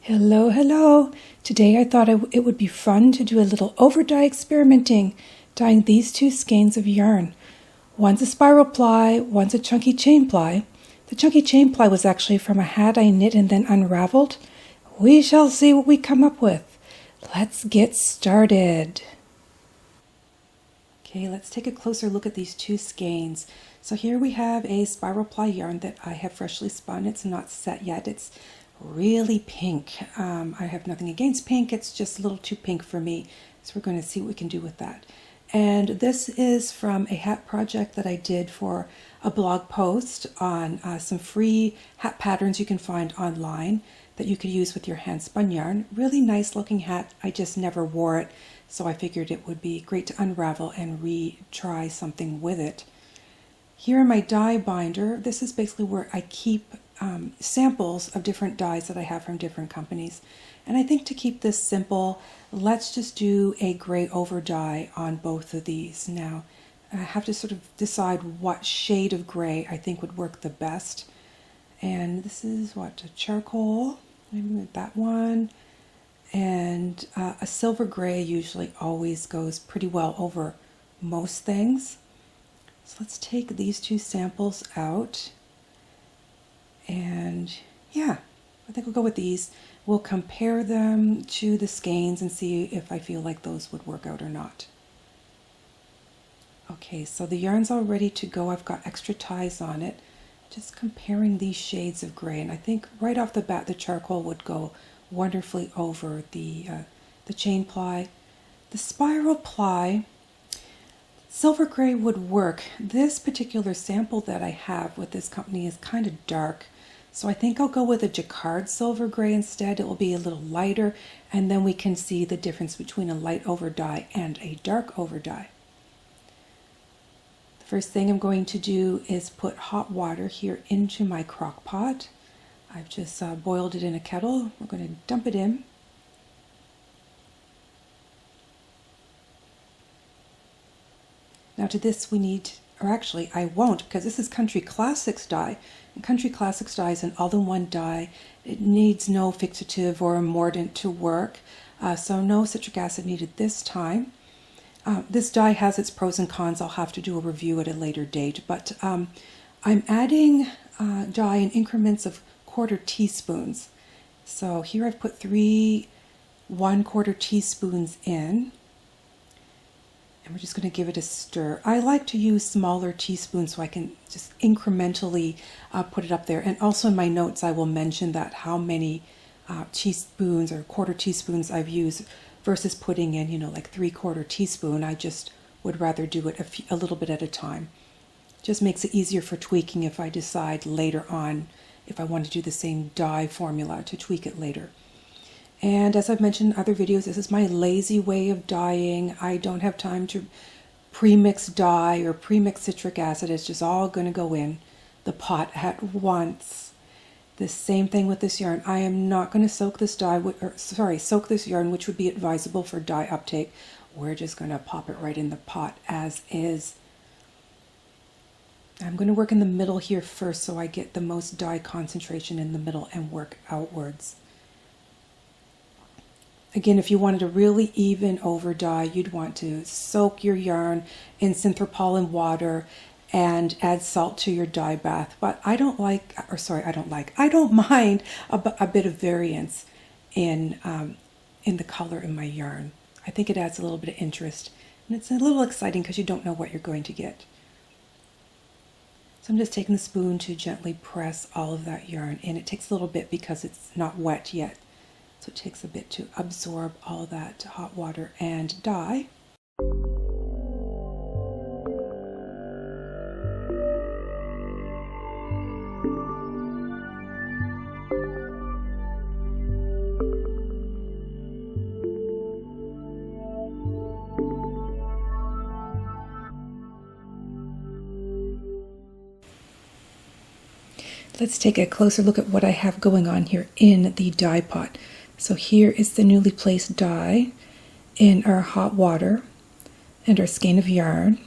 Hello, hello. Today I thought it would be fun to do a little over dye experimenting, dyeing these two skeins of yarn. One's a spiral ply, one's a chunky chain ply. The chunky chain ply was actually from a hat I knit and then unraveled. We shall see what we come up with. Let's get started. Okay, let's take a closer look at these two skeins. So here we have a spiral ply yarn that I have freshly spun. It's not set yet. It's really pink. I have nothing against pink. It's just a little too pink for me. So we're going to see what we can do with that. And this is from a hat project that I did for a blog post on some free hat patterns you can find online that you could use with your hand spun yarn. Really nice looking hat. I just never wore it, so I figured it would be great to unravel and retry something with it. Here in my dye binder, this is basically where I keep samples of different dyes that I have from different companies. And I think to keep this simple, let's just do a gray over dye on both of these. Now, I have to sort of decide what shade of gray I think would work the best. And this is what, a charcoal, maybe that one. And a silver gray usually always goes pretty well over most things. So let's take these two samples out. And yeah, I think we'll go with these. We'll compare them to the skeins and see if I feel like those would work out or not. Okay, so the yarn's all ready to go. I've got extra ties on it. Just comparing these shades of gray, and I think right off the bat the charcoal would go wonderfully over the chain ply. The spiral ply, silver gray would work. This particular sample that I have with this company is kind of dark, so I think I'll go with a jacquard silver gray instead. It will be a little lighter, and then we can see the difference between a light over dye and a dark over dye. The first thing I'm going to do is put hot water here into my crock pot. I've just boiled it in a kettle. We're going to dump it in. Now to this we need, or actually I won't, because this is Country Classics dye. And Country Classics dye is an all-in-one dye. It needs no fixative or a mordant to work, so no citric acid needed this time. This dye has its pros and cons. I'll have to do a review at a later date, but I'm adding dye in increments of 1/4 teaspoons. So here I've put 3 1/4 teaspoons in. And we're just going to give it a stir. I like to use smaller teaspoons so I can just incrementally put it up there. And also in my notes I will mention that how many teaspoons or 1/4 teaspoons I've used versus putting in, you know, like 3/4 teaspoon. I just would rather do it a little bit at a time. Just makes it easier for tweaking if I decide later on if I want to do the same dye formula to tweak it later. And as I've mentioned in other videos, this is my lazy way of dyeing. I don't have time to pre-mix dye or pre-mix citric acid. It's just all going to go in the pot at once. The same thing with this yarn. I am not going to soak this soak this yarn, which would be advisable for dye uptake. We're just going to pop it right in the pot as is. I'm going to work in the middle here first so I get the most dye concentration in the middle and work outwards. Again, if you wanted a really even over dye, you'd want to soak your yarn in synthropol water and add salt to your dye bath. But I don't mind a bit of variance in the color in my yarn. I think it adds a little bit of interest, and it's a little exciting because you don't know what you're going to get. So I'm just taking the spoon to gently press all of that yarn in. It takes a little bit because it's not wet yet. So it takes a bit to absorb all that hot water and dye. Let's take a closer look at what I have going on here in the dye pot. So here is the newly placed dye in our hot water and our skein of yarn.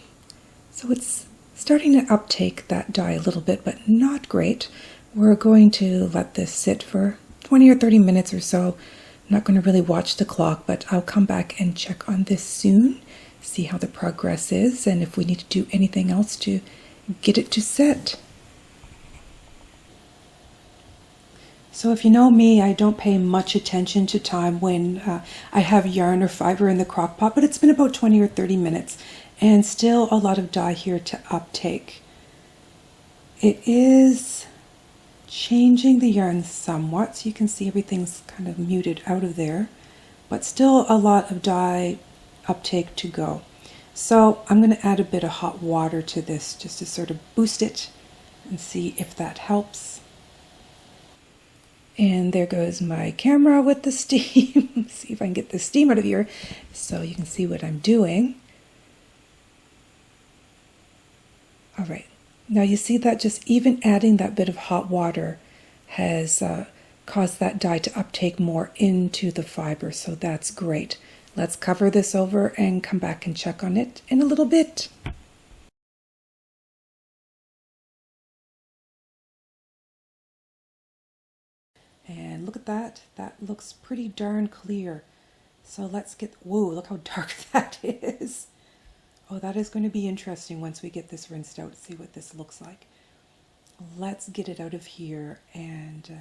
So it's starting to uptake that dye a little bit, but not great. We're going to let this sit for 20 or 30 minutes or so. I'm not going to really watch the clock, but I'll come back and check on this soon, see how the progress is, and if we need to do anything else to get it to set. So if you know me, I don't pay much attention to time when I have yarn or fiber in the crock pot, but it's been about 20 or 30 minutes and still a lot of dye here to uptake. It is changing the yarn somewhat, so you can see everything's kind of muted out of there, but still a lot of dye uptake to go. So I'm going to add a bit of hot water to this just to sort of boost it and see if that helps. And there goes my camera with the steam. See if I can get the steam out of here so you can see what I'm doing. All right. Now you see that just even adding that bit of hot water has caused that dye to uptake more into the fiber, so that's great. Let's cover this over and come back and check on it in a little bit. And look at that. That looks pretty darn clear. So let's get, whoa, look how dark that is. Oh, that is going to be interesting once we get this rinsed out, see what this looks like. Let's get it out of here and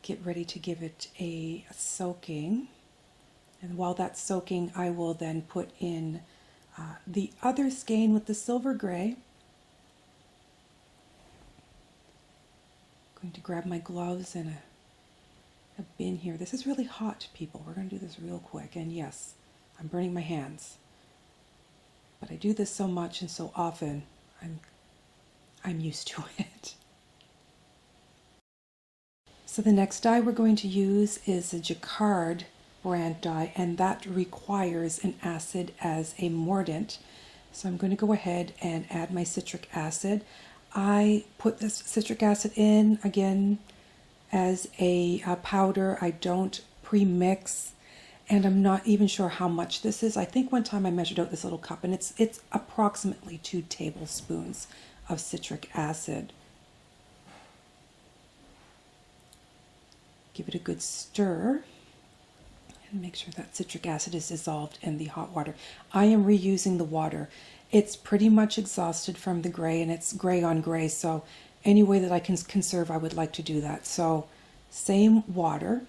get ready to give it a soaking. And while that's soaking, I will then put in the other skein with the silver gray. I'm going to grab my gloves and a bin here. This is really hot, people. We're going to do this real quick. And yes, I'm burning my hands. But I do this so much and so often, I'm used to it. So the next dye we're going to use is a Jacquard brand dye, and that requires an acid as a mordant. So I'm going to go ahead and add my citric acid. I put this citric acid in again as a powder. I don't pre-mix, and I'm not even sure how much this is. I think one time I measured out this little cup, and it's approximately 2 tablespoons of citric acid. Give it a good stir and make sure that citric acid is dissolved in the hot water. I am reusing the water. It's pretty much exhausted from the gray, and it's gray on gray, so any way that I can conserve, I would like to do that. So same water.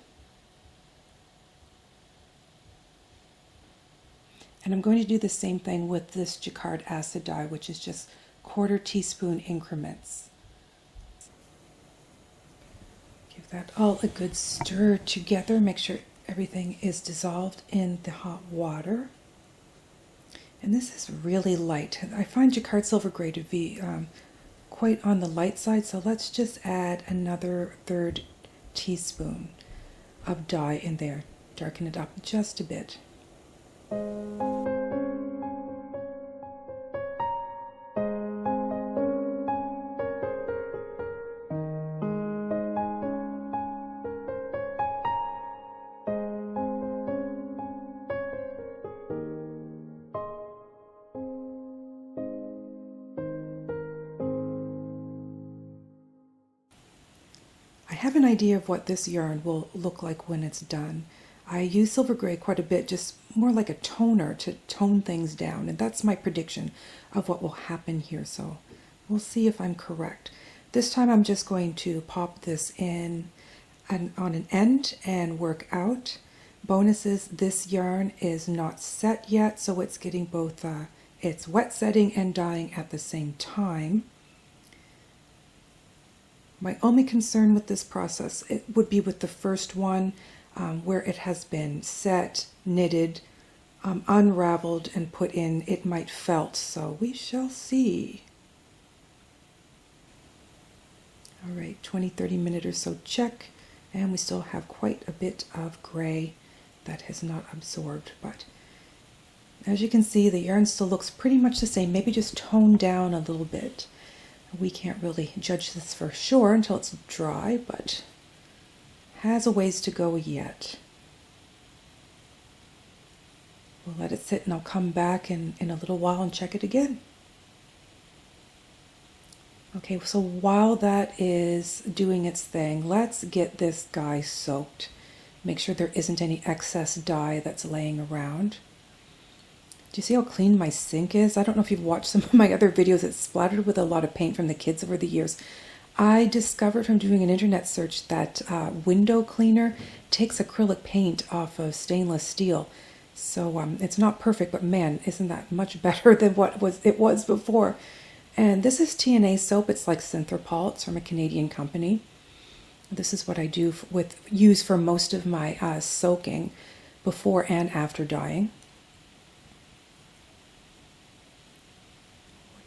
And I'm going to do the same thing with this Jacquard acid dye, which is just 1/4 teaspoon increments. Give that all a good stir together. Make sure everything is dissolved in the hot water. And this is really light. I find Jacquard silver gray to be quite on the light side, so let's just add another 1/3 teaspoon of dye in there. Darken it up just a bit. I have an idea of what this yarn will look like when it's done. I use silver gray quite a bit, just more like a toner to tone things down, and that's my prediction of what will happen here, so we'll see if I'm correct. This time I'm just going to pop this in on an end and work out. Bonus is this yarn is not set yet, so it's getting both it's wet setting and dyeing at the same time. My only concern with this process, it would be with the first one, where it has been set, knitted, unraveled, and put in, it might felt, so we shall see. All right, 20-30 minute or so check, and we still have quite a bit of gray that has not absorbed, but as you can see, the yarn still looks pretty much the same, maybe just toned down a little bit. We can't really judge this for sure until it's dry, but has a ways to go yet. We'll let it sit and I'll come back in a little while and check it again. Okay, so while that is doing its thing, let's get this guy soaked. Make sure there isn't any excess dye that's laying around. Do you see how clean my sink is? I don't know if you've watched some of my other videos. It's splattered with a lot of paint from the kids over the years. I discovered from doing an internet search that window cleaner takes acrylic paint off of stainless steel. So it's not perfect, but man, isn't that much better than what it was before. And this is TNA soap. It's like Synthropol. It's from a Canadian company. This is what I do use for most of my soaking before and after dyeing.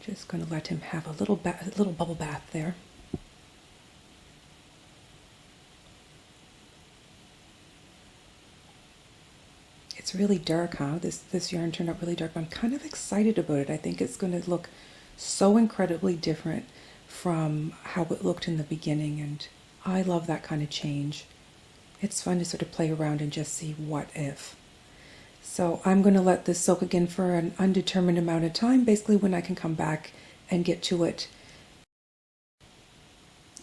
We're just going to let him have a little bubble bath there. It's really dark, huh? This yarn turned out really dark, but I'm kind of excited about it. I think it's going to look so incredibly different from how it looked in the beginning, and I love that kind of change. It's fun to sort of play around and just see what if. So I'm going to let this soak again for an undetermined amount of time, basically when I can come back and get to it.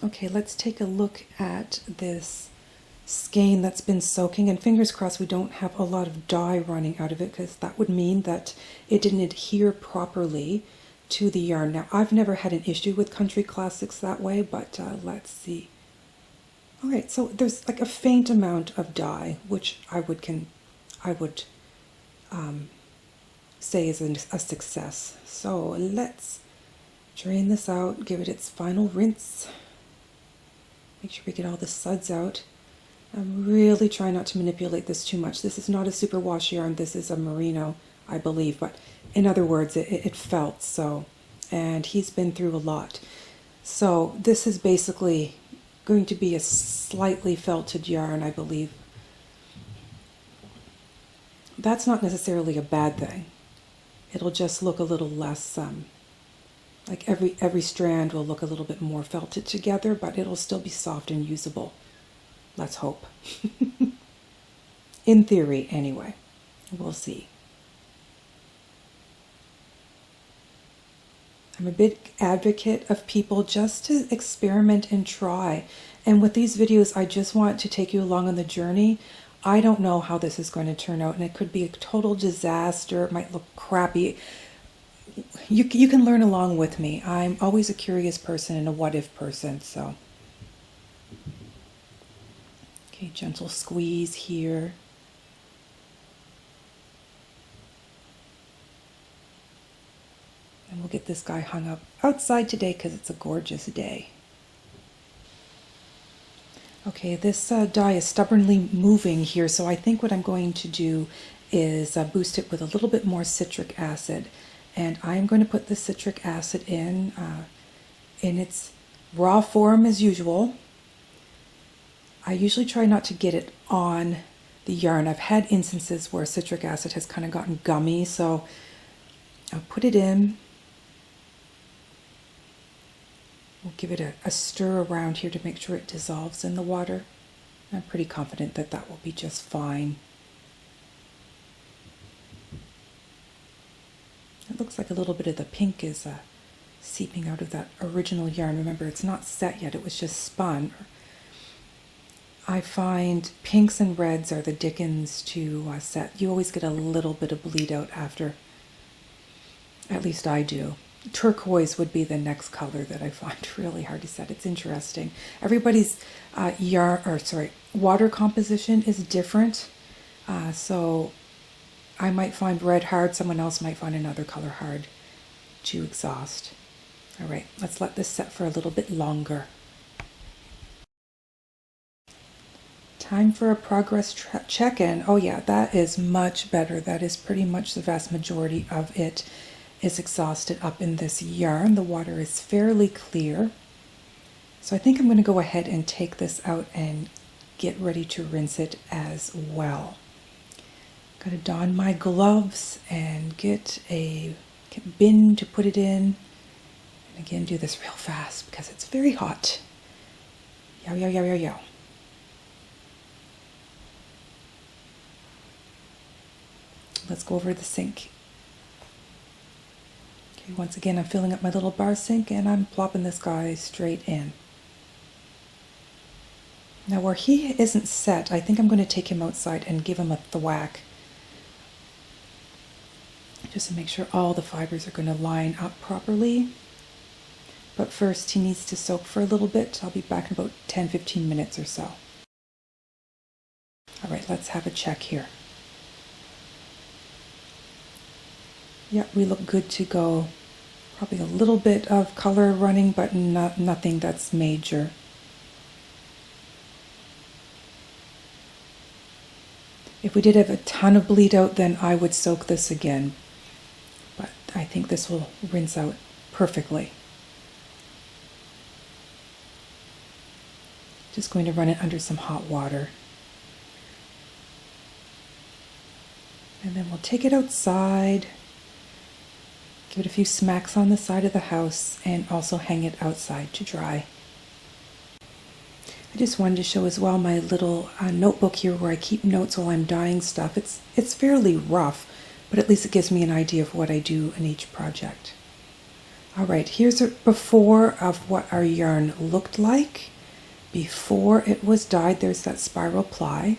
Okay, let's take a look at this skein that's been soaking, and fingers crossed we don't have a lot of dye running out of it, because that would mean that it didn't adhere properly to the yarn. Now, I've never had an issue with Country Classics that way, but let's see. All right, so there's like a faint amount of dye, which I would say is a success. So let's drain this out, give it its final rinse. Make sure we get all the suds out. I'm really trying not to manipulate this too much. This is not a superwash yarn. This is a merino, I believe. But in other words, it felt so. And he's been through a lot. So this is basically going to be a slightly felted yarn, I believe. That's not necessarily a bad thing. It'll just look a little less, like every strand will look a little bit more felted together, but it'll still be soft and usable. Let's hope. In theory, anyway. We'll see. I'm a big advocate of people just to experiment and try. And with these videos, I just want to take you along on the journey. I don't know how this is going to turn out, and it could be a total disaster. It might look crappy. You can learn along with me. I'm always a curious person and a what-if person, so... Okay, gentle squeeze here. And we'll get this guy hung up outside today because it's a gorgeous day. Okay, this dye is stubbornly moving here, so I think what I'm going to do is boost it with a little bit more citric acid. And I'm going to put the citric acid in its raw form as usual. I usually try not to get it on the yarn. I've had instances where citric acid has kind of gotten gummy, so I'll put it in. We'll give it a stir around here to make sure it dissolves in the water. I'm pretty confident that that will be just fine. It looks like a little bit of the pink is seeping out of that original yarn. Remember, it's not set yet, it was just spun. I find pinks and reds are the dickens to set. You always get a little bit of bleed out after. At least I do. Turquoise would be the next color that I find really hard to set. It's interesting. Everybody's water composition is different. So I might find red hard. Someone else might find another color hard to exhaust. All right, let's let this set for a little bit longer. Time for a progress check-in. Oh yeah, that is much better. That is pretty much the vast majority of it is exhausted up in this yarn. The water is fairly clear. So I think I'm going to go ahead and take this out and get ready to rinse it as well. Got to don my gloves and get a bin to put it in. And again, do this real fast because it's very hot. Yow, yow, yow, yow, yow. Let's go over the sink. Okay, Once again, I'm filling up my little bar sink and I'm plopping this guy straight in. Now where he isn't set, I think I'm going to take him outside and give him a thwack, just to make sure all the fibers are going to line up properly. But first he needs to soak for a little bit. I'll be back in about 10-15 minutes or so. All right, let's have a check here. Yep, we look good to go. Probably a little bit of color running, but nothing that's major. If we did have a ton of bleed out, then I would soak this again. But I think this will rinse out perfectly. Just going to run it under some hot water. And then we'll take it outside, give it a few smacks on the side of the house, and also hang it outside to dry. I just wanted to show as well my little notebook here where I keep notes while I'm dyeing stuff. It's fairly rough, but at least it gives me an idea of what I do in each project. All right, here's a before of what our yarn looked like before it was dyed. There's that spiral ply.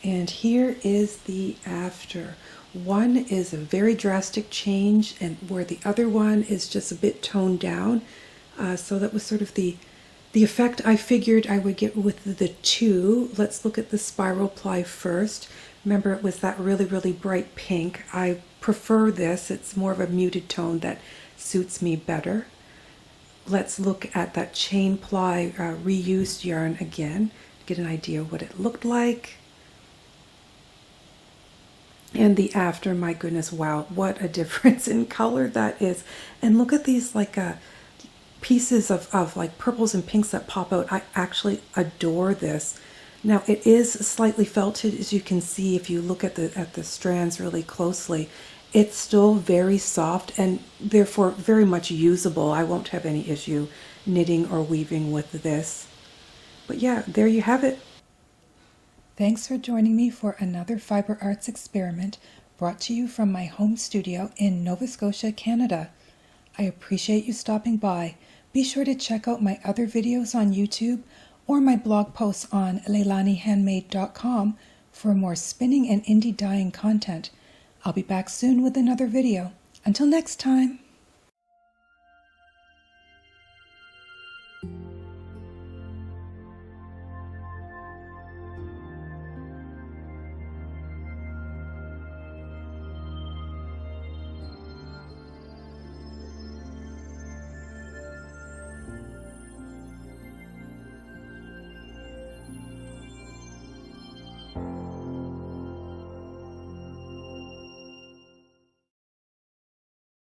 And here is the after. One is a very drastic change, and where the other one is just a bit toned down. So that was sort of the effect I figured I would get with the two. Let's look at the spiral ply first. Remember, it was that really, really bright pink. I prefer this. It's more of a muted tone that suits me better. Let's look at that chain ply reused yarn again to get an idea of what it looked like. And the after, my goodness, wow, what a difference in color that is. And look at these like pieces of like purples and pinks that pop out. I actually adore this. Now it is slightly felted, as you can see if you look at the strands really closely. It's still very soft and therefore very much usable. I won't have any issue knitting or weaving with this. But yeah, there you have it. Thanks for joining me for another Fiber Arts experiment brought to you from my home studio in Nova Scotia, Canada. I appreciate you stopping by. Be sure to check out my other videos on YouTube or my blog posts on leilanihandmade.com for more spinning and indie dyeing content. I'll be back soon with another video. Until next time.